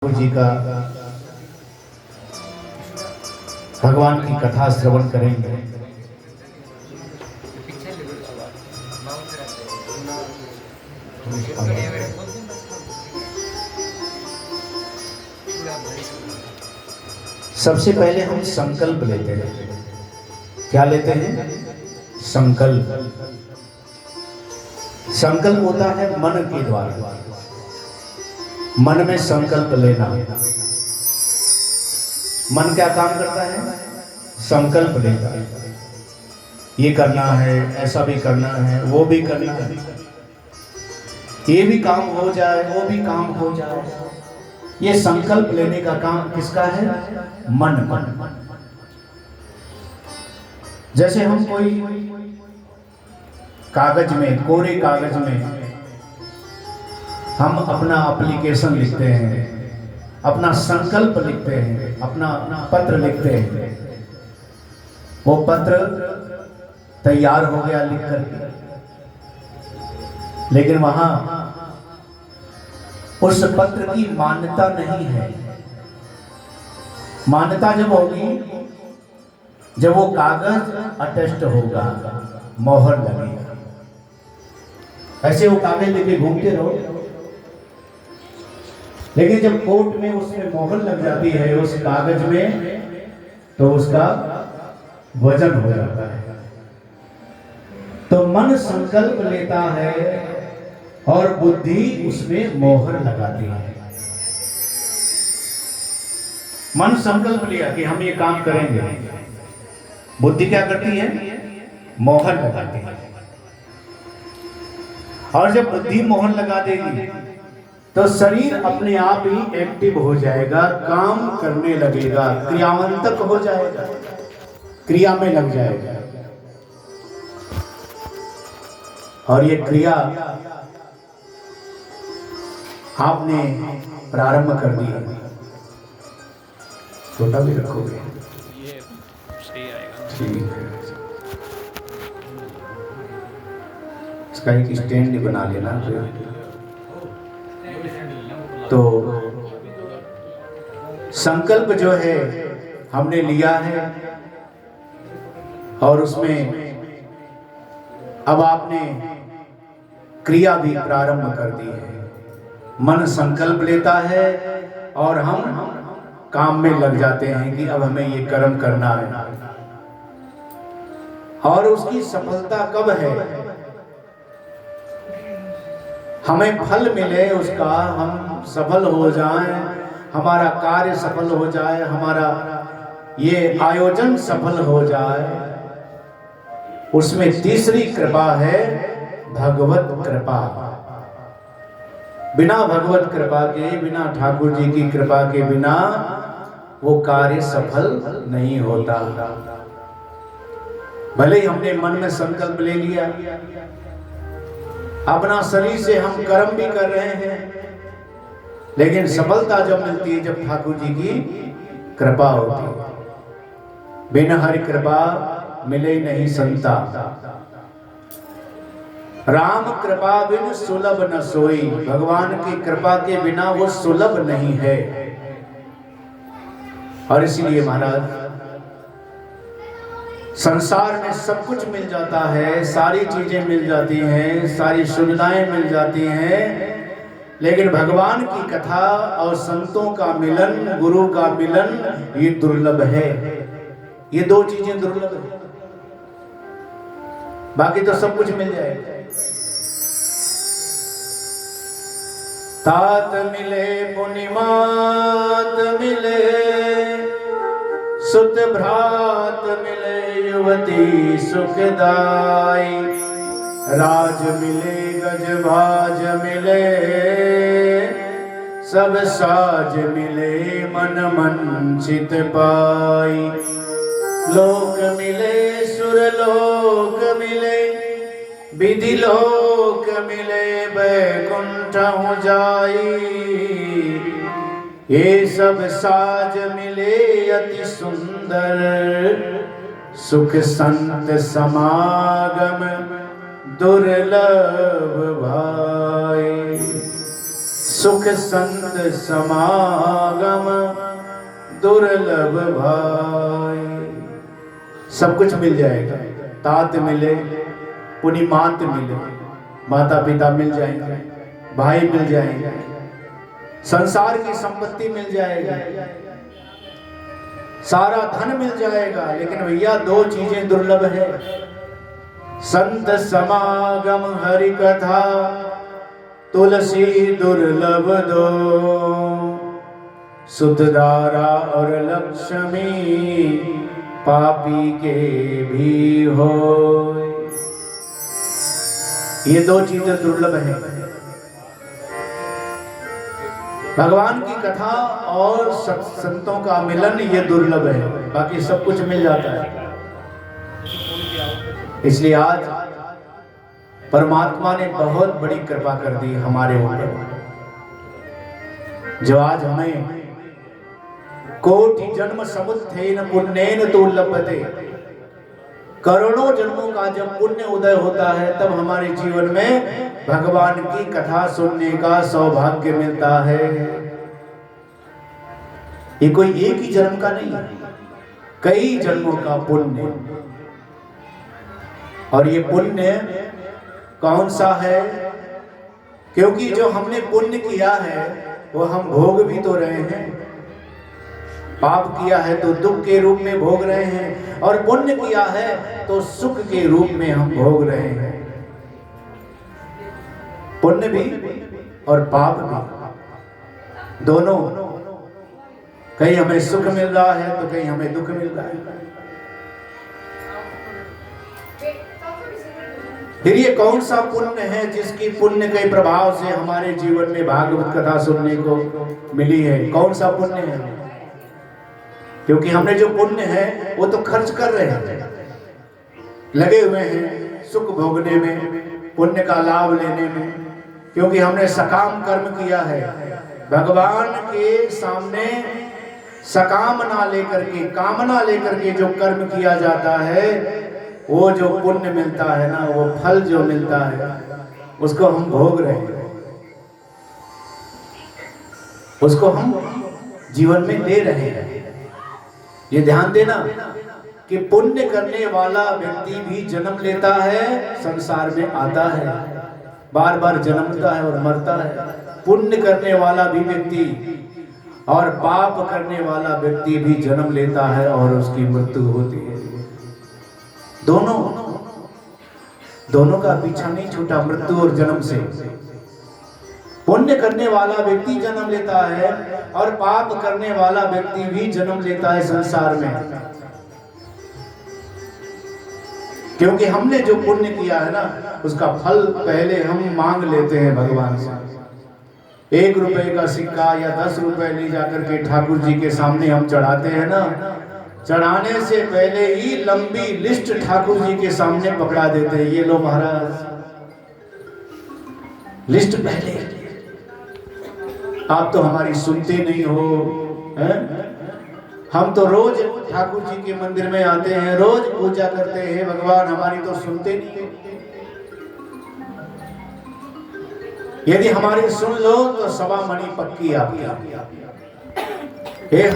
जी का भगवान की कथा श्रवण करेंगे। सबसे पहले हम संकल्प लेते हैं। क्या लेते हैं? संकल्प। संकल्प होता है मन के द्वारा। मन में संकल्प लेना। मन क्या काम करता है? संकल्प लेता है। ये करना है, ऐसा भी करना है, वो भी करना है, ये भी काम हो जाए, वो भी काम हो जाए। ये संकल्प लेने का काम किसका है? मन। जैसे हम कोई कागज में, कोरे कागज में हम अपना एप्लीकेशन लिखते हैं, अपना संकल्प लिखते हैं, अपना पत्र लिखते हैं। वो पत्र तैयार हो गया लिख करके, लेकिन वहां उस पत्र की मान्यता नहीं है। मान्यता जब होगी जब वो कागज अटेस्ट होगा, मोहर लगेगा। ऐसे वो कागज लेके घूमते रहो, लेकिन जब कोर्ट में उसमें मोहर लग जाती है उस कागज में, तो उसका वजन हो जाता है। तो मन संकल्प लेता है और बुद्धि उसमें मोहर लगाती है। मन संकल्प लिया कि हम ये काम करेंगे, बुद्धि क्या करती है? मोहर लगाती है। और जब बुद्धि मोहर लगा देगी तो शरीर अपने आप ही एक्टिव हो जाएगा, काम करने लगेगा, क्रियावंतक हो जाएगा, क्रिया में लग जाएगा। और ये क्रिया आपने प्रारंभ कर दी है। छोटा भी रखोगे? ये सही आएगा। ठीक है, इसका एक स्टैंड बना लेना। तो संकल्प जो है हमने लिया है, और उसमें अब आपने क्रिया भी प्रारंभ कर दी है। मन संकल्प लेता है और हम काम में लग जाते हैं कि अब हमें ये कर्म करना है। और उसकी सफलता कब है? हमें फल मिले उसका, हम सफल हो जाएं, हमारा कार्य सफल हो जाए, हमारा ये आयोजन सफल हो जाए। उसमें तीसरी कृपा है भगवत कृपा। बिना भगवत कृपा के, बिना ठाकुर जी की कृपा के बिना वो कार्य सफल नहीं होता। भले ही हमने मन में संकल्प ले लिया, अपना शरीर से हम कर्म भी कर रहे हैं, लेकिन सफलता जब मिलती है जब ठाकुर जी की कृपा होती है। बिन हरि कृपा मिले नहीं संता, राम कृपा बिन सुलभ न सोई। भगवान की कृपा के बिना वो सुलभ नहीं है। और इसीलिए महाराज, संसार में सब कुछ मिल जाता है, सारी चीजें मिल जाती हैं, सारी सुविधाएं मिल जाती हैं, लेकिन भगवान की कथा और संतों का मिलन, गुरु का मिलन, ये दुर्लभ है। ये दो चीजें दुर्लभ है, बाकी तो सब कुछ मिल जाएगा। तात मिले पुनिमात मिले, सुत भ्रात मिले युवती सुखदाई। राज मिले गज भाज मिले, सब साज मिले मन मंचित पाई। लोक मिले सुर लोक मिले, विधि लोक मिले बैकुंठ जाई। ये सब साज मिले अति सुंदर, सुख संत समागम दुर्लभ भाई। सुख संत समागम दुर्लभ भाई। सब कुछ मिल जाएगा, तात मिले, पुनी मात मिले, माता पिता मिल जाएंगे, भाई मिल जाएंगे, संसार की संपत्ति मिल जाएगी, सारा धन मिल जाएगा, लेकिन भैया दो चीजें दुर्लभ है। संत समागम हरि कथा तुलसी दुर्लभ दो, सुतदारा और लक्ष्मी पापी के भी हो। ये दो चीजें दुर्लभ हैं, भगवान की कथा और संतों का मिलन, ये दुर्लभ है, बाकी सब कुछ मिल जाता है। इसलिए आज परमात्मा ने बहुत बड़ी कृपा कर दी हमारे ऊपर, जो आज हमें कोटि जन्म समुत्थेन पुण्येन तो लभते, करोड़ों जन्मों का जब पुण्य उदय होता है तब हमारे जीवन में भगवान की कथा सुनने का सौभाग्य मिलता है। ये कोई एक ही जन्म का नहीं है, कई जन्मों का पुण्य। और ये पुण्य कौन सा है? क्योंकि जो हमने पुण्य किया है वो हम भोग भी तो रहे हैं, पाप किया है तो दुख के रूप में भोग रहे हैं, और पुण्य किया है तो सुख के रूप में हम भोग रहे हैं। पुण्य भी और पाप भी, दोनों, कहीं हमें सुख मिल रहा है तो कहीं हमें दुख मिल रहा है। फिर ये कौन सा पुण्य है जिसकी पुण्य के प्रभाव से हमारे जीवन में भागवत कथा सुनने को मिली है? कौन सा पुण्य है? क्योंकि हमने जो पुण्य है वो तो खर्च कर रहे हैं, लगे हुए हैं सुख भोगने में, पुण्य का लाभ लेने में, क्योंकि हमने सकाम कर्म किया है। भगवान के सामने सकाम ना लेकर के, कामना लेकर के जो कर्म किया जाता है, वो जो पुण्य मिलता है ना, वो फल जो मिलता है उसको हम भोग रहे हैं, उसको हम जीवन में ले रहे हैं। ये ध्यान देना कि पुण्य करने वाला व्यक्ति भी जन्म लेता है, संसार में आता है, बार बार जन्मता है और मरता है। पुण्य करने वाला भी व्यक्ति और पाप करने वाला व्यक्ति भी जन्म लेता है और उसकी मृत्यु होती है। दोनों का पीछा नहीं छूटा मृत्यु और जन्म से। पुण्य करने वाला व्यक्ति जन्म लेता है और पाप करने वाला व्यक्ति भी जन्म लेता है संसार में, क्योंकि हमने जो पुण्य किया है ना, उसका फल पहले हम मांग लेते हैं भगवान से। 1 रुपए का सिक्का या 10 रुपए ले जाकर के ठाकुर जी के सामने हम चढ़ाते हैं ना, चढ़ाने से पहले ही लंबी लिस्ट ठाकुर जी के सामने पकड़ा देते हैं, ये लो महाराज, लिस्ट पहले। आप तो हमारी सुनते नहीं हो, हैं? हम तो रोज ठाकुर जी के मंदिर में आते हैं, रोज पूजा करते हैं, भगवान हमारी तो सुनते नहीं। यदि हमारी सुन लो तो 1.25 मणि पक्की आपकी।